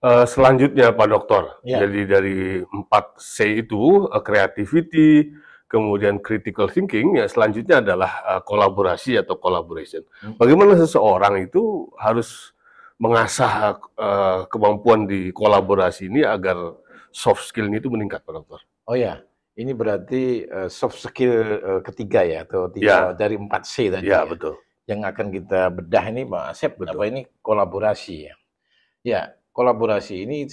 Selanjutnya Pak Dokter, Ya, jadi dari 4C itu, creativity, kemudian critical thinking, ya selanjutnya adalah kolaborasi atau collaboration. Bagaimana seseorang itu harus mengasah kemampuan di kolaborasi ini agar soft skill-nya itu meningkat, Pak Dokter? oh ya, ini berarti soft skill ketiga ya, atau Ya, dari 4C ya tadi ya. betul, Yang akan kita bedah ini, Pak Asep, apa betul. ini kolaborasi ya. Ya, kolaborasi ini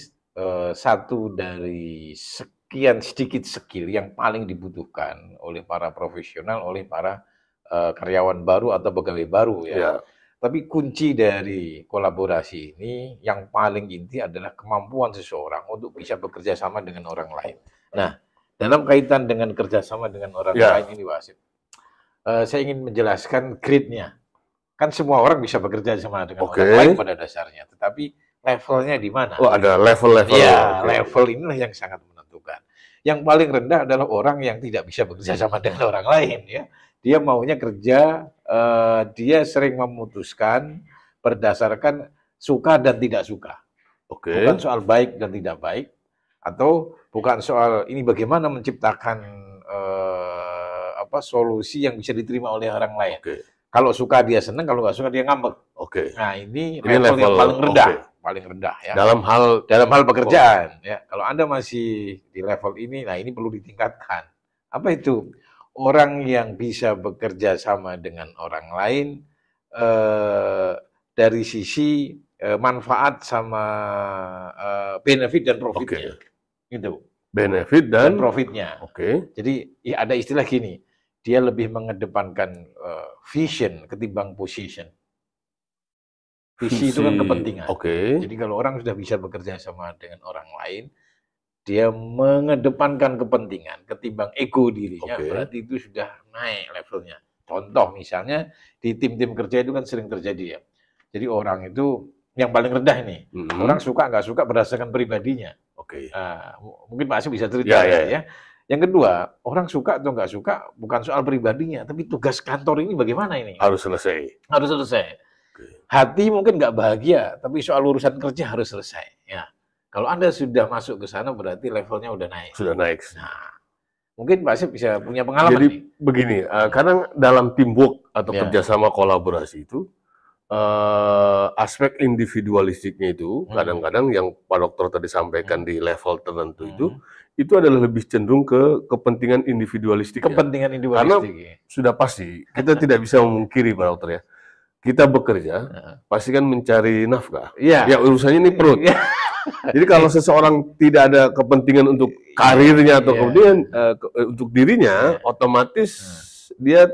satu dari sekian sedikit skill yang paling dibutuhkan oleh para profesional, oleh para karyawan baru atau pegawai baru ya. Ya, Tapi kunci dari kolaborasi ini yang paling inti adalah kemampuan seseorang untuk bisa bekerja sama dengan orang lain. Nah, dalam kaitan dengan kerjasama dengan orang ya, lain ini, Pak Asep, saya ingin menjelaskan grid-nya. Kan semua orang bisa bekerja sama dengan oke. orang lain pada dasarnya, tetapi levelnya di mana? Oh, ada level-level, Iya, oke. level inilah yang sangat menentukan. Yang paling rendah adalah orang yang tidak bisa bekerja sama dengan orang lain ya. Dia maunya kerja, dia sering memutuskan berdasarkan suka dan tidak suka. Bukan Oke, soal baik dan tidak baik, atau bukan soal ini bagaimana menciptakan solusi yang bisa diterima oleh orang lain. oke, Kalau suka dia senang, kalau nggak suka dia ngambek. oke. Nah, ini Ini level yang level, oke. paling rendah ya. Dalam hal, Dalam hal pekerjaan ya. Kalau Anda masih di level ini, nah ini perlu ditingkatkan. Apa itu? Orang yang bisa bekerja sama dengan orang lain dari sisi manfaat sama benefit dan oke, profitnya, gitu. benefit Dan dan, profitnya. oke, Jadi ya ada istilah gini, dia lebih mengedepankan vision ketimbang position. Visi itu visi, kan kepentingan. oke, Jadi kalau orang sudah bisa bekerja sama dengan orang lain, dia mengedepankan kepentingan ketimbang ego dirinya, oke, berarti itu sudah naik levelnya. Contoh misalnya di tim-tim kerja itu kan sering terjadi ya. Jadi orang itu yang paling rendah ini, orang suka nggak suka berdasarkan pribadinya. oke. Nah, mungkin Pak Asyik bisa cerita Ya, ya, nanti ya. ya. Yang kedua, orang suka atau nggak suka bukan soal pribadinya, tapi tugas kantor ini bagaimana ini? Harus selesai. Harus selesai. Oke. Hati mungkin nggak bahagia, tapi soal urusan kerja harus selesai. Ya, kalau Anda sudah masuk ke sana berarti levelnya udah naik. Sudah naik. Nah, mungkin Pak Asep bisa punya pengalaman Jadi nih. begini, kadang dalam teamwork atau Ya. kerjasama kolaborasi itu, aspek individualistiknya itu kadang-kadang yang Pak Dokter tadi sampaikan di level tertentu itu adalah lebih cenderung ke kepentingan individualistik ya. Kepentingan Karena individualistik. Ya. sudah pasti kita tidak bisa memungkiri Pak Dokter ya. Kita bekerja pasti kan mencari nafkah. Iya. Ya urusannya ini perut. Iya. Jadi kalau seseorang tidak ada kepentingan untuk karirnya atau Iya. kemudian untuk dirinya, otomatis dia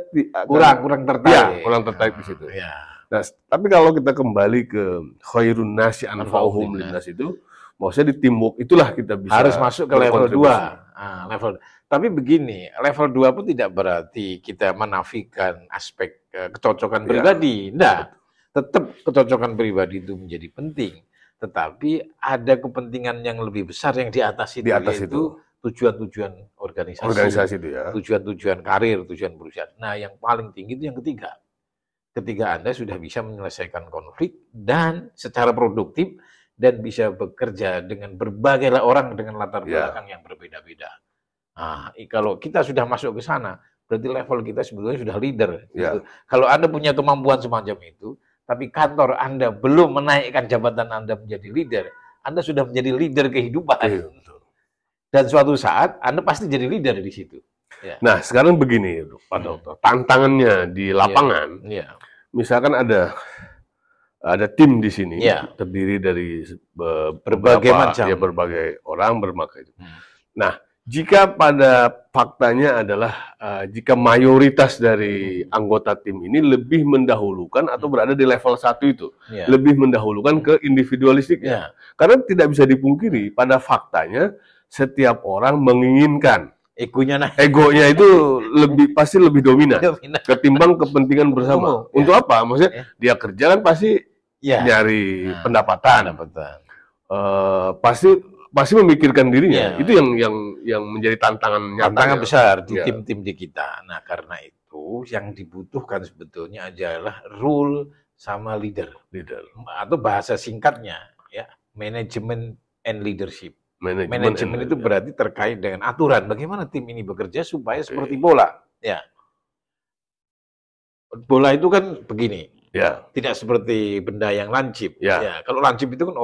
Kurang tertarik. ya, kurang tertarik di situ. Ya. Nah, tapi kalau kita kembali ke khairun nasi anfa'uhum Anfa'uhum linnas itu, maksudnya di teamwork itulah kita bisa harus masuk ke level 2. berkontribusi. Level. Tapi begini, level 2 pun tidak berarti kita menafikan aspek kecocokan pribadi. Nah, tetap kecocokan pribadi itu menjadi penting. Tetapi ada kepentingan yang lebih besar yang di atas itu, yaitu tujuan-tujuan organisasi itu ya. tujuan-tujuan karir, tujuan perusahaan. Nah, yang paling tinggi itu yang ketiga. Ketika Anda sudah bisa menyelesaikan konflik dan secara produktif dan bisa bekerja dengan berbagai orang dengan latar belakang yang berbeda-beda. Nah, kalau kita sudah masuk ke sana, berarti level kita sebetulnya sudah leader. Gitu. Kalau Anda punya kemampuan semacam itu, tapi kantor Anda belum menaikkan jabatan Anda menjadi leader, Anda sudah menjadi leader kehidupan. Dan suatu saat Anda pasti jadi leader di situ. Ya. Nah, sekarang begini, Pak Dokter. Tantangannya di lapangan, misalkan ada tim di sini terdiri dari berbagai macam, ya, berbagai orang berbagai. Nah, jika pada faktanya adalah jika mayoritas dari anggota tim ini lebih mendahulukan atau berada di level 1 itu, lebih mendahulukan ke individualistiknya. Karena tidak bisa dipungkiri pada faktanya setiap orang menginginkan egonya itu pasti lebih dominan ketimbang kepentingan bersama. Untuk apa? Maksudnya dia kerja kan pasti nyari pendapatan. Pasti memikirkan dirinya. Itu yang menjadi tantangan besar di tim-tim di kita. Nah, karena itu yang dibutuhkan sebetulnya adalah rule sama leader atau bahasa singkatnya ya. Manajemen and leadership. Manajemen Manajemen itu berarti terkait dengan aturan bagaimana tim ini bekerja supaya seperti bola. Ya, bola itu kan begini, ya, tidak seperti benda yang lancip. Ya. Ya, kalau lancip itu kan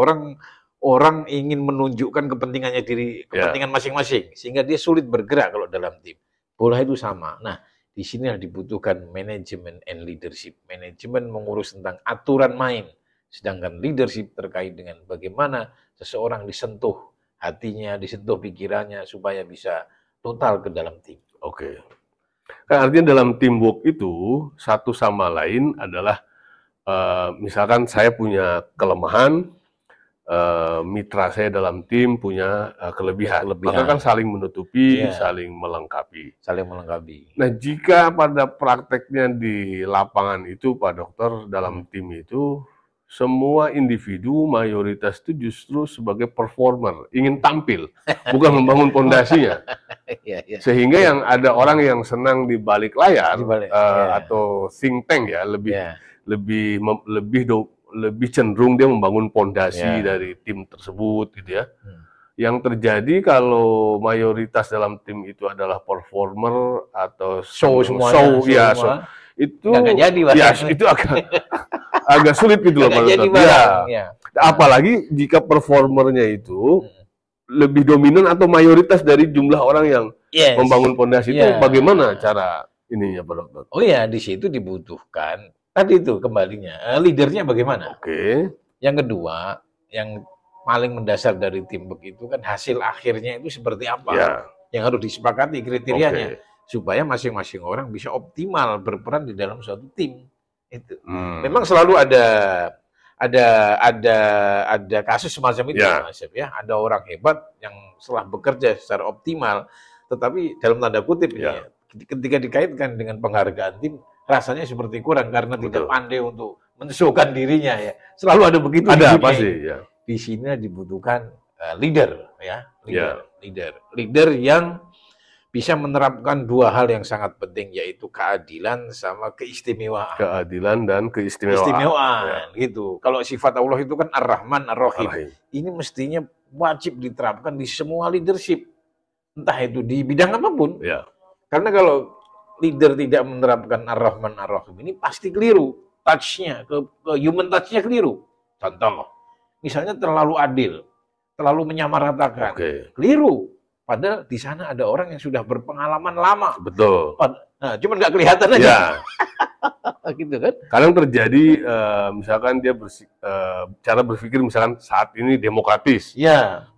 orang ingin menunjukkan kepentingannya diri, kepentingan masing-masing, sehingga dia sulit bergerak kalau dalam tim. Bola itu sama. Nah, di sini dibutuhkan manajemen and leadership. Manajemen mengurus tentang aturan main, sedangkan leadership terkait dengan bagaimana seseorang disentuh hatinya, disentuh pikirannya supaya bisa total ke dalam tim. Oke. Kan artinya dalam teamwork itu satu sama lain adalah misalkan saya punya kelemahan, mitra saya dalam tim punya kelebihan. Maka kan saling menutupi, saling melengkapi. Saling melengkapi. Nah, jika pada prakteknya di lapangan itu, Pak Dokter, dalam tim itu semua individu mayoritas itu justru sebagai performer, ingin tampil, bukan membangun pondasinya. Sehingga yang ada orang yang senang di balik layar atau think tank ya, lebih cenderung dia membangun pondasi dari tim tersebut gitu ya. Yang terjadi kalau mayoritas dalam tim itu adalah performer atau show itu nggak jadi, itu agak sulit gitu loh Pak Dokter. Apalagi jika performernya itu lebih dominan atau mayoritas dari jumlah orang yang membangun pondasi itu, bagaimana cara ininya Pak Dokter? Oh ya, di situ dibutuhkan tadi itu kembalinya leadernya bagaimana. Oke. Yang kedua, yang paling mendasar dari teamwork itu kan hasil akhirnya itu seperti apa yang harus disepakati kriterianya supaya masing-masing orang bisa optimal berperan di dalam suatu tim. Itu memang selalu ada kasus semacam itu Mas ya. Ada orang hebat yang setelah bekerja secara optimal, tetapi dalam tanda kutip ya, ketika dikaitkan dengan penghargaan tim rasanya seperti kurang karena tidak pandai untuk mensukan dirinya ya. Selalu ada begitu. Ada pasti ya. Di sini dibutuhkan leader ya, leader yang bisa menerapkan dua hal yang sangat penting, yaitu keadilan sama keistimewaan. Keadilan dan keistimewaan. Gitu. Kalau sifat Allah itu kan Ar-Rahman, Ar-Rahim. Ini mestinya wajib diterapkan di semua leadership. Entah itu di bidang apapun. Karena kalau leader tidak menerapkan Ar-Rahman, Ar-Rahim, ini pasti keliru. Touch-nya, ke human touch-nya keliru. Contoh, misalnya terlalu adil, terlalu menyamaratakan. Keliru. Padahal di sana ada orang yang sudah berpengalaman lama. Betul. Nah, cuman nggak kelihatan aja. Gitu kan? Kadang terjadi, misalkan dia cara berpikir misalkan saat ini demokratis.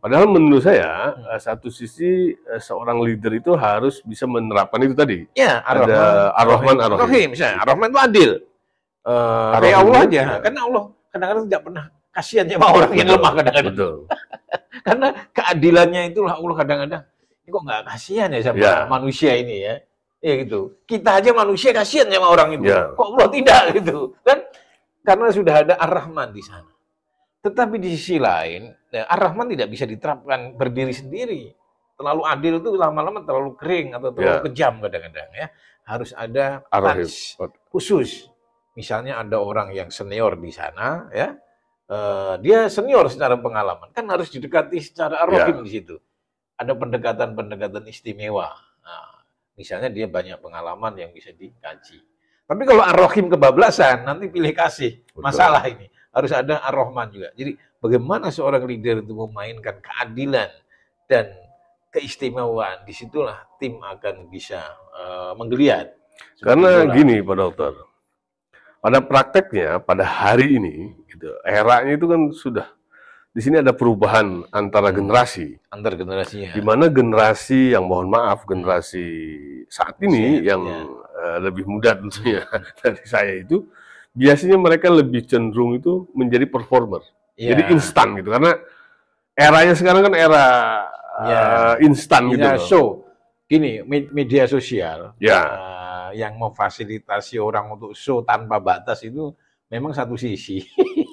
Padahal menurut saya, satu sisi seorang leader itu harus bisa menerapkan itu tadi. Ada Ar-Rahman, Ar-Rahim. Misalnya Ar-Rahman itu adil. Kayak Allah aja. Karena Allah kadang-kadang tidak pernah kasihan sama orang yang lemah kadang-kadang. Betul. Karena keadilannya itulah Allah kadang-kadang, ini kok nggak kasihan ya sama manusia ini ya. Ya gitu. Kita aja manusia kasihan sama orang itu. Kok Allah tidak gitu. Kan karena sudah ada Ar-Rahman di sana. Tetapi di sisi lain, Ar-Rahman tidak bisa diterapkan berdiri sendiri. Terlalu adil itu lama-lama terlalu kering atau terlalu kejam kadang-kadang ya. Harus ada touch khusus. Misalnya ada orang yang senior di sana ya. Dia senior secara pengalaman, kan harus didekati secara Ar-Rahim di situ. Ada pendekatan-pendekatan istimewa. Nah, misalnya dia banyak pengalaman yang bisa dikaji. Tapi kalau Ar-Rahim kebablasan, nanti pilih kasih. Masalah ini. Harus ada Ar-Rahman juga. Jadi bagaimana seorang leader itu memainkan keadilan dan keistimewaan, disitulah tim akan bisa menggeliat. Karena gini Pak Dokter, pada prakteknya, pada hari ini, gitu, eranya itu kan sudah, di sini ada perubahan antara generasi. Antar generasinya. Di mana generasi yang mohon maaf, generasi saat ini yang lebih muda tentunya dari saya itu, biasanya mereka lebih cenderung itu menjadi performer. Jadi instan gitu, karena eranya sekarang kan era instan gitu. Show. Gini, media sosial. Yang memfasilitasi orang untuk show tanpa batas itu memang satu sisi.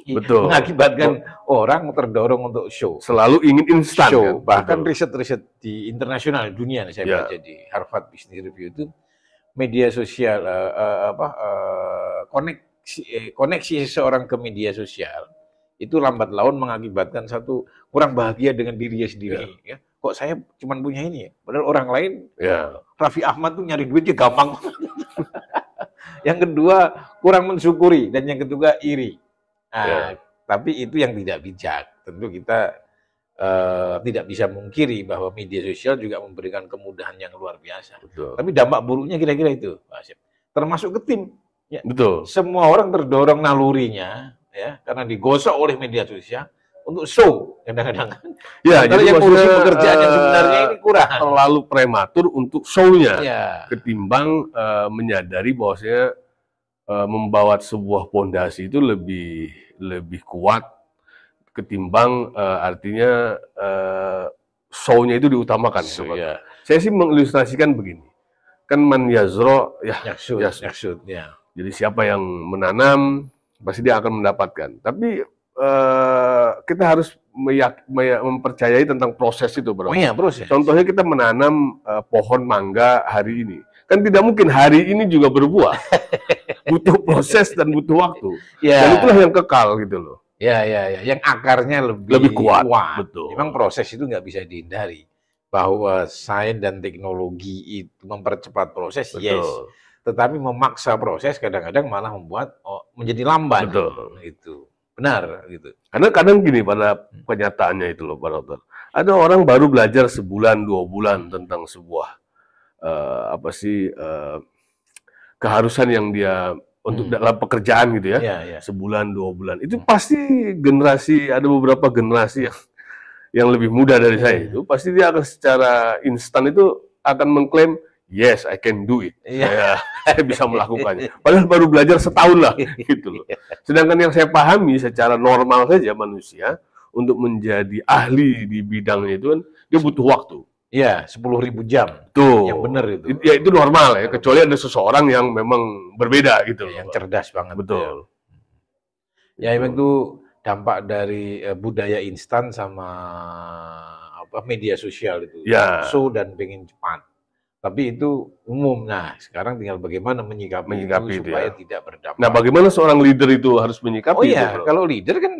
Betul. Mengakibatkan orang terdorong untuk show. Selalu ingin instan. Kan? Bahkan riset-riset di internasional dunia, saya baca di Harvard Business Review itu, media sosial koneksi seseorang ke media sosial itu lambat laun mengakibatkan satu kurang bahagia dengan dirinya sendiri. Ya. Kok saya cuma punya ini ya? Padahal orang lain, Raffi Ahmad tuh nyari duitnya gampang. Yang kedua, kurang mensyukuri. Dan yang ketiga, iri. Nah, tapi itu yang tidak bijak. Tentu kita tidak bisa mungkiri bahwa media sosial juga memberikan kemudahan yang luar biasa. Betul. Tapi dampak buruknya kira-kira itu, Pak Asep. Termasuk ke tim. Ya. Betul. Semua orang terdorong nalurinya, ya, karena digosok oleh media sosial untuk show kadang-kadang. Ya, jadi yang ngurusi pekerjaan yang sebenarnya ini kurang. Terlalu prematur untuk show-nya, ketimbang menyadari bahwasanya membawa sebuah pondasi itu lebih kuat ketimbang artinya show-nya itu diutamakan. Saya sih mengilustrasikan begini, kan man yazro yaksud. Jadi siapa yang menanam pasti dia akan mendapatkan. Tapi kita harus mempercayai tentang proses itu, bro. Oh iya, proses. Contohnya kita menanam pohon mangga hari ini, kan tidak mungkin hari ini juga berbuah. Butuh proses dan butuh waktu. Dan itulah yang kekal gitu loh. Ya. Yang akarnya lebih kuat. Betul. Memang proses itu nggak bisa dihindari. Bahwa sains dan teknologi itu mempercepat proses, yes. Tetapi memaksa proses kadang-kadang malah membuat menjadi lamban. Betul. Itu benar gitu. Karena kadang gini pada kenyataannya itu loh, Pak Dokter. Ada orang baru belajar sebulan 2 bulan tentang sebuah keharusan yang dia untuk dalam pekerjaan gitu ya. Sebulan 2 bulan. Itu pasti ada beberapa generasi yang lebih muda dari saya itu pasti dia akan secara instan itu akan mengklaim yes, I can do it. Saya bisa melakukannya. Padahal baru belajar setahun lah, gitu loh. Sedangkan yang saya pahami secara normal saja manusia untuk menjadi ahli di bidangnya itu kan dia butuh waktu. Iya, 10.000 jam. Tuh. Yang benar itu. Ya itu normal ya, kecuali ada seseorang yang memang berbeda gitu loh. Yang cerdas banget. Betul. Ya itu dampak dari budaya instan sama media sosial itu. So dan pengen cepat. Tapi itu umum. Nah, sekarang tinggal bagaimana menyikapi itu supaya tidak berdampak. Nah, bagaimana seorang leader itu harus menyikapi itu? Oh iya, kalau leader kan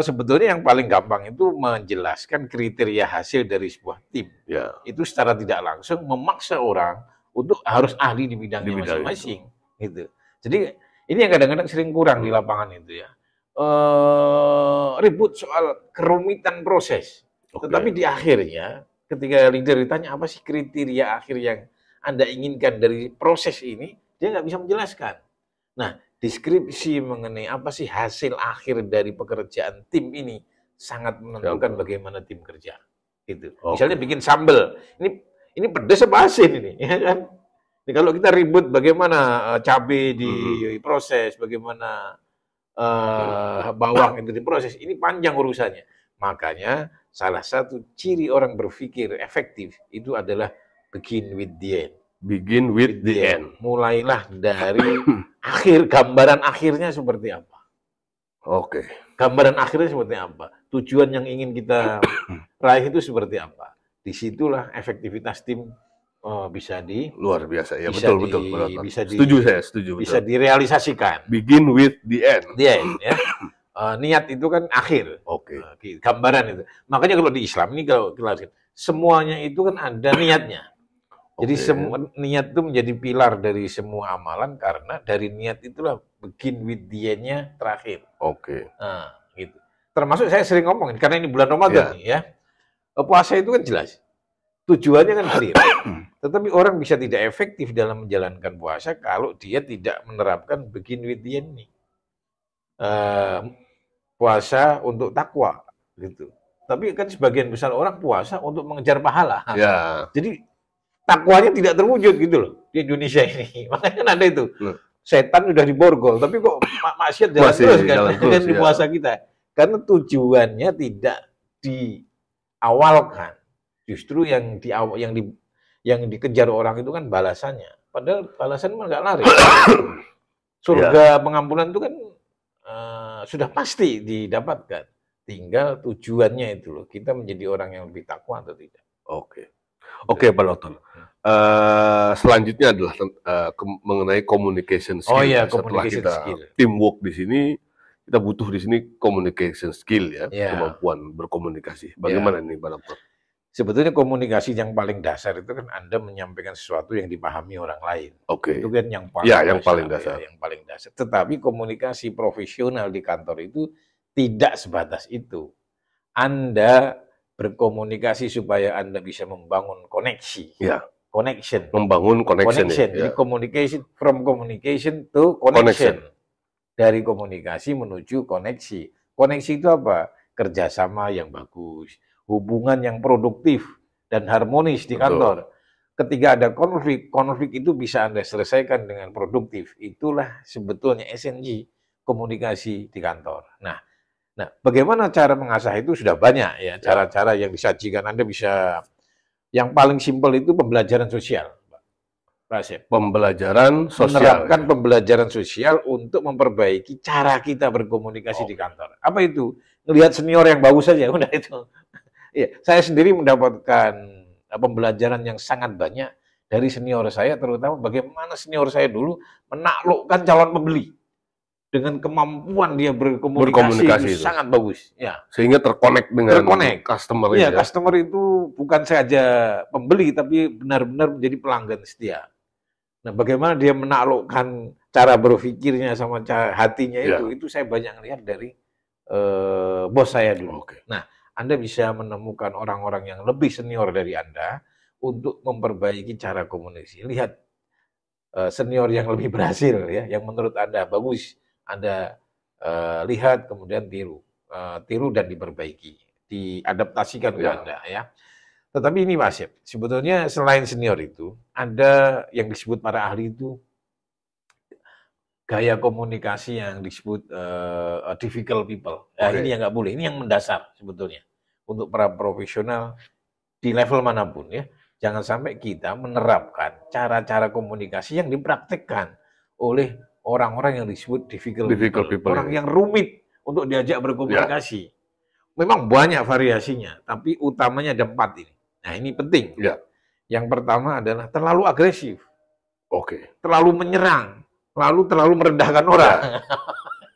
sebetulnya yang paling gampang itu menjelaskan kriteria hasil dari sebuah tim. Itu secara tidak langsung memaksa orang untuk harus ahli di bidangnya masing-masing. Gitu. Jadi ini yang kadang-kadang sering kurang di lapangan itu ya. Ribut soal kerumitan proses. Tetapi di akhirnya ketika leader ditanya apa sih kriteria akhir yang Anda inginkan dari proses ini, dia nggak bisa menjelaskan. Nah, deskripsi mengenai apa sih hasil akhir dari pekerjaan tim ini sangat menentukan bagaimana tim kerja. Gitu. Misalnya bikin sambal, ini pedas apa asin ini, ya kan? Jadi kalau kita ribut bagaimana cabai diproses, bagaimana bawang itu diproses, ini panjang urusannya. Makanya salah satu ciri orang berpikir efektif itu adalah begin with the end. Begin with the end. Mulailah dari akhir, gambaran akhirnya seperti apa. Gambaran akhirnya seperti apa. Tujuan yang ingin kita raih itu seperti apa. Disitulah efektivitas tim bisa luar biasa ya, betul. Setuju saya, setuju. Bisa direalisasikan. Begin with the end. The end ya. Niat itu kan akhir. Gambaran itu. Makanya kalau di Islam ini kalau kita semuanya itu kan ada niatnya. Jadi semua niat itu menjadi pilar dari semua amalan karena dari niat itulah begin with the end-nya terakhir. Nah, gitu. Termasuk saya sering ngomongin karena ini bulan Ramadan nih ya. Puasa itu kan jelas. Tujuannya kan clear. Tetapi orang bisa tidak efektif dalam menjalankan puasa kalau dia tidak menerapkan begin with the end nih. Puasa untuk takwa gitu. Tapi kan sebagian besar orang puasa untuk mengejar pahala. Jadi takwanya tidak terwujud gitu loh di Indonesia ini. Makanya kan ada itu. Setan udah diborgol, tapi kok maksiat jalan terus kan di puasa kita. Karena tujuannya tidak diawalkan. Justru yang dikejar orang itu kan balasannya. Padahal balasan mah nggak lari. Surga pengampunan itu kan sudah pasti didapatkan. Tinggal tujuannya itu loh. Kita menjadi orang yang lebih takwa atau tidak. Oke, Pak Dokter. Selanjutnya adalah mengenai communication skill. Communication skill. Teamwork di sini kita butuh di sini communication skill ya, Ya. kemampuan berkomunikasi. Bagaimana nih Pak Dokter? Sebetulnya komunikasi yang paling dasar itu kan Anda menyampaikan sesuatu yang dipahami orang lain. Oke. Itu kan yang paling Ya, yang dasar, paling dasar. ya, yang paling dasar. Tetapi komunikasi profesional di kantor itu tidak sebatas itu. Anda berkomunikasi supaya Anda bisa membangun koneksi. Ya. Connection. Membangun connection. Connection. Ya. Jadi communication, from communication to connection. Dari komunikasi menuju koneksi. Koneksi itu apa? Kerjasama yang bagus, hubungan yang produktif dan harmonis di kantor. Ketika ada konflik, konflik itu bisa Anda selesaikan dengan produktif. Itulah sebetulnya esensi komunikasi di kantor. Nah, bagaimana cara mengasah itu sudah banyak ya, cara-cara yang disajikan. Anda bisa, yang paling simpel itu pembelajaran sosial. Pembelajaran sosial. Menerapkan pembelajaran sosial untuk memperbaiki cara kita berkomunikasi di kantor. Apa itu? Ngelihat senior yang bagus saja, udah itu. Ya, saya sendiri mendapatkan pembelajaran yang sangat banyak dari senior saya, terutama bagaimana senior saya dulu menaklukkan calon pembeli dengan kemampuan dia berkomunikasi itu sangat bagus. Ya. Sehingga terkonek dengan customer. Iya, customer itu bukan saja pembeli, tapi benar-benar menjadi pelanggan setia. Nah, bagaimana dia menaklukkan cara berpikirnya sama cara hatinya itu saya banyak lihat dari bos saya dulu. Nah, Anda bisa menemukan orang-orang yang lebih senior dari Anda untuk memperbaiki cara komunikasi. Lihat senior yang lebih berhasil ya, yang menurut Anda bagus, Anda lihat kemudian tiru dan diperbaiki, diadaptasikan ke Anda ya. Tetapi ini Mas, sebetulnya selain senior itu, ada yang disebut para ahli itu gaya komunikasi yang disebut difficult people. Ini yang nggak boleh, ini yang mendasar sebetulnya untuk para profesional di level manapun ya. Jangan sampai kita menerapkan cara-cara komunikasi yang dipraktikkan oleh orang-orang yang disebut difficult people. Orang yang rumit untuk diajak berkomunikasi. Memang banyak variasinya, tapi utamanya ada 4 ini. Nah, ini penting. Ya. Yang pertama adalah terlalu agresif. Terlalu menyerang, lalu terlalu merendahkan orang.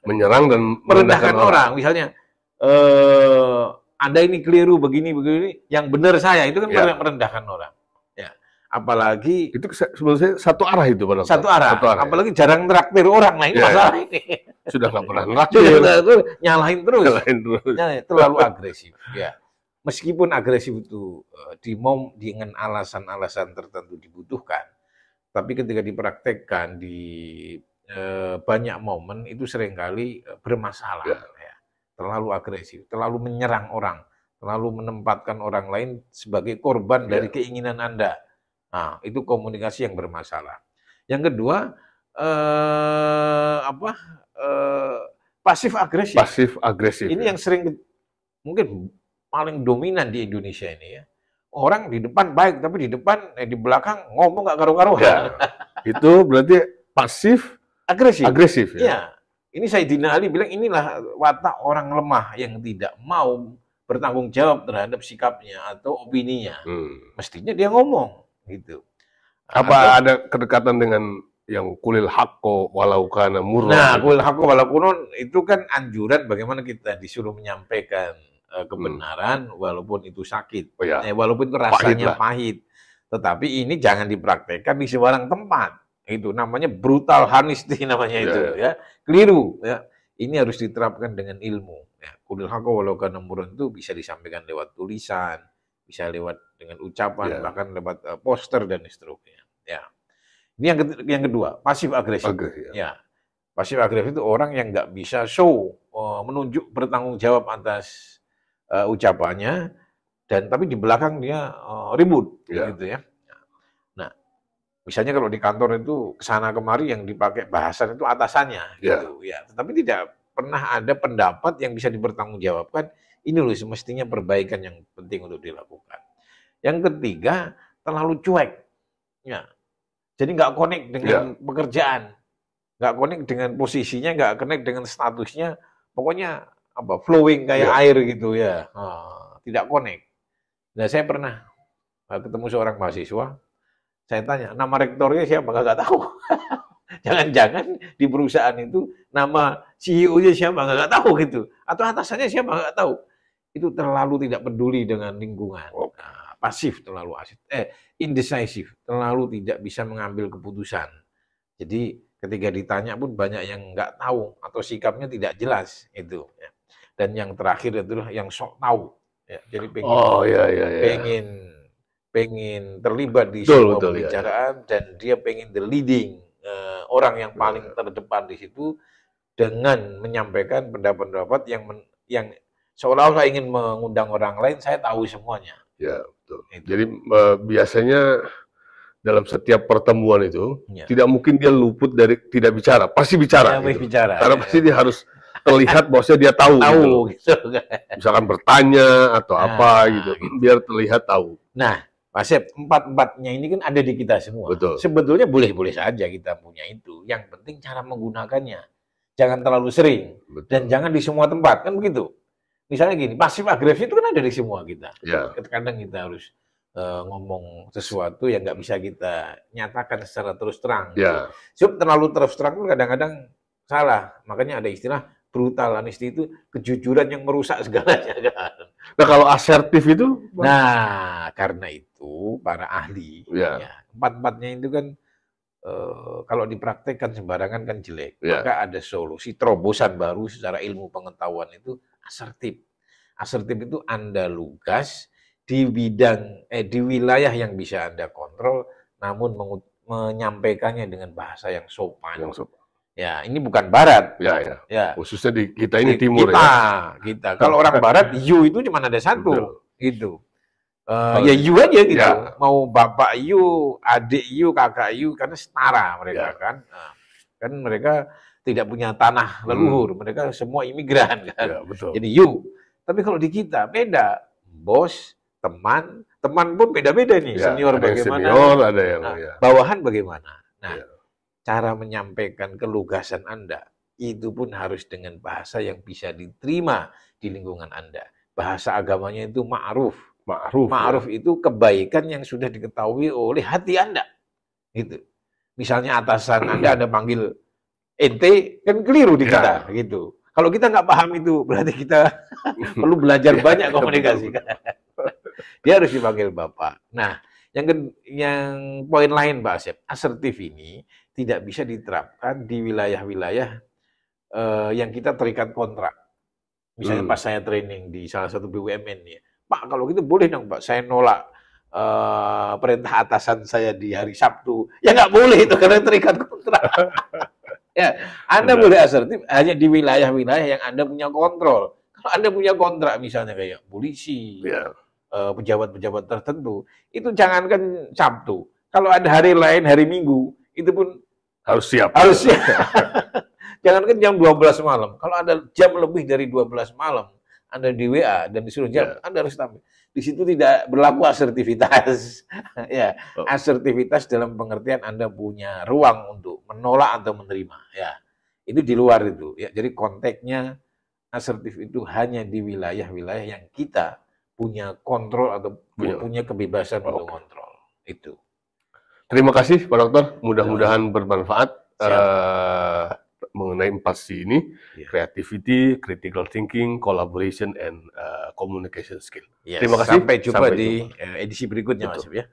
Menyerang dan merendahkan orang. Misalnya, Anda ini keliru begini, yang benar saya, itu kan merendahkan orang. Ya. Apalagi itu sebenarnya satu arah itu, Pak. Satu arah. Apalagi jarang traktir orang. Nah, ini masalah ini. Sudah nggak pernah traktir. Nyalahin terus. Terlalu agresif. Ya. Meskipun agresif itu dengan alasan-alasan tertentu dibutuhkan, tapi ketika dipraktekkan di banyak momen itu seringkali bermasalah. Ya. Terlalu agresif, terlalu menyerang orang, terlalu menempatkan orang lain sebagai korban dari keinginan Anda. Nah, itu komunikasi yang bermasalah. Yang kedua, pasif agresif. Pasif agresif. Ini yang sering mungkin paling dominan di Indonesia ini ya. Orang di depan baik, tapi di belakang ngomong nggak karu-karuan. Ya. Itu berarti pasif agresif ya. Ya. Ini Sayyidina Ali bilang inilah watak orang lemah yang tidak mau bertanggung jawab terhadap sikapnya atau opininya. Mestinya dia ngomong gitu. Apa ada kedekatan dengan yang kulil haqqo walau kana murran? Nah, kulil haqqo walau kunun itu kan anjuran bagaimana kita disuruh menyampaikan kebenaran walaupun itu sakit, walaupun itu rasanya pahit. Tetapi ini jangan dipraktekkan di sembarang tempat. Itu namanya brutal honesty namanya itu ya. Keliru ya. Ini harus diterapkan dengan ilmu. Ya, kulil haqqo walau kana murran itu bisa disampaikan lewat tulisan, bisa lewat dengan ucapan, bahkan lewat poster dan seterusnya. Ya. Ini yang kedua, pasif agresif. Ya. Pasif agresif itu orang yang nggak bisa show, menunjuk bertanggung jawab atas ucapannya, tapi di belakang dia ribut, gitu ya. Nah, misalnya kalau di kantor itu kesana kemari yang dipakai bahasan itu atasannya, gitu ya. Tetapi tidak pernah ada pendapat yang bisa dipertanggungjawabkan. Ini loh semestinya perbaikan yang penting untuk dilakukan. Yang ketiga, terlalu cuek, ya. Jadi nggak connect dengan pekerjaan, nggak connect dengan posisinya, nggak connect dengan statusnya, pokoknya flowing kayak air gitu ya, tidak connect. Nah, saya pernah ketemu seorang mahasiswa, saya tanya nama rektornya siapa, nggak tahu. Jangan-jangan di perusahaan itu nama CEO-nya siapa nggak tahu gitu, atau atasannya siapa nggak tahu. Itu terlalu tidak peduli dengan lingkungan. Nah, pasif, terlalu indecisive, terlalu tidak bisa mengambil keputusan. Jadi ketika ditanya pun banyak yang nggak tahu atau sikapnya tidak jelas itu. Ya. Dan yang terakhir itulah yang sok tahu. Ya. Jadi pengen terlibat di sebuah pembicaraan dan dia pengen the leading orang yang paling terdepan di situ dengan menyampaikan pendapat-pendapat yang seolah-olah ingin mengundang orang lain. Saya tahu semuanya. Ya, betul. Itu. Jadi biasanya dalam setiap pertemuan itu tidak mungkin dia luput dari tidak bicara, pasti bicara. Gitu. Karena pasti dia harus terlihat bahwa dia tahu. Gitu. Misalkan bertanya atau apa gitu, biar terlihat tahu. Nah, Pak Sep, empat-empatnya ini kan ada di kita semua. Betul. Sebetulnya boleh-boleh saja kita punya itu. Yang penting cara menggunakannya. Jangan terlalu sering. Betul. Dan jangan di semua tempat, kan begitu. Misalnya gini, pasif agresif itu kan ada di semua kita. Ya. Kadang kita harus ngomong sesuatu yang nggak bisa kita nyatakan secara terus terang. Ya. Sebab terlalu terus terang pun kadang-kadang salah. Makanya ada istilah brutal honesty itu kejujuran yang merusak segalanya. Nah kalau asertif itu? Nah karena itu para ahli, ya, empat-empatnya itu kan kalau dipraktekkan sembarangan kan jelek. Maka ada solusi terobosan baru secara ilmu pengetahuan itu asertif. Asertif itu Anda lugas di bidang di wilayah yang bisa Anda kontrol, namun menyampaikannya dengan bahasa yang sopan. Ya, ini bukan Barat. Ya. Khususnya di kita ini Timur kita. Kalau orang Barat, you itu cuma ada satu, gitu. Ya you aja gitu. Ya. Mau bapak you, adik you, kakak you, karena setara mereka kan. Nah, kan mereka tidak punya tanah leluhur, mereka semua imigran kan. Ya, betul. Jadi you. Tapi kalau di kita beda, bos, teman pun beda-beda nih. Senior bagaimana? Senior ada yang bawahan bagaimana? Nah. Cara menyampaikan kelugasan Anda itu pun harus dengan bahasa yang bisa diterima di lingkungan Anda. Bahasa agamanya itu ma'ruf. Ma'ruf itu kebaikan yang sudah diketahui oleh hati Anda. Gitu. Misalnya atasan Anda panggil ente, kan keliru di kita. Gitu. Kalau kita nggak paham itu, berarti kita perlu belajar banyak komunikasi. Dia harus dipanggil Bapak. Nah, yang poin lain Pak Asep, asertif ini tidak bisa diterapkan di wilayah-wilayah yang kita terikat kontrak. Misalnya pas saya training di salah satu BUMN nih, Pak kalau gitu boleh dong Pak, saya nolak perintah atasan saya di hari Sabtu. Ya nggak boleh itu karena terikat kontrak. Ya, Anda boleh asertif hanya di wilayah-wilayah yang Anda punya kontrol. Kalau Anda punya kontrak misalnya kayak polisi, pejabat-pejabat tertentu, itu jangankan Sabtu. Kalau ada hari lain, hari Minggu, itu pun harus siap. Jangankan jam 12 malam. Kalau ada jam lebih dari 12 malam, Anda di WA dan disuruh jam, Anda harus tampil. Di situ tidak berlaku asertivitas. Asertivitas dalam pengertian Anda punya ruang untuk menolak atau menerima. Ya, itu di luar itu. Ya, jadi konteksnya asertif itu hanya di wilayah-wilayah yang kita punya kontrol atau punya kebebasan untuk kontrol. Itu. Terima kasih Pak Dokter, mudah-mudahan bermanfaat mengenai 4C ini, creativity, critical thinking, collaboration, and communication skill. Terima kasih. Sampai jumpa di edisi berikutnya Mas ya.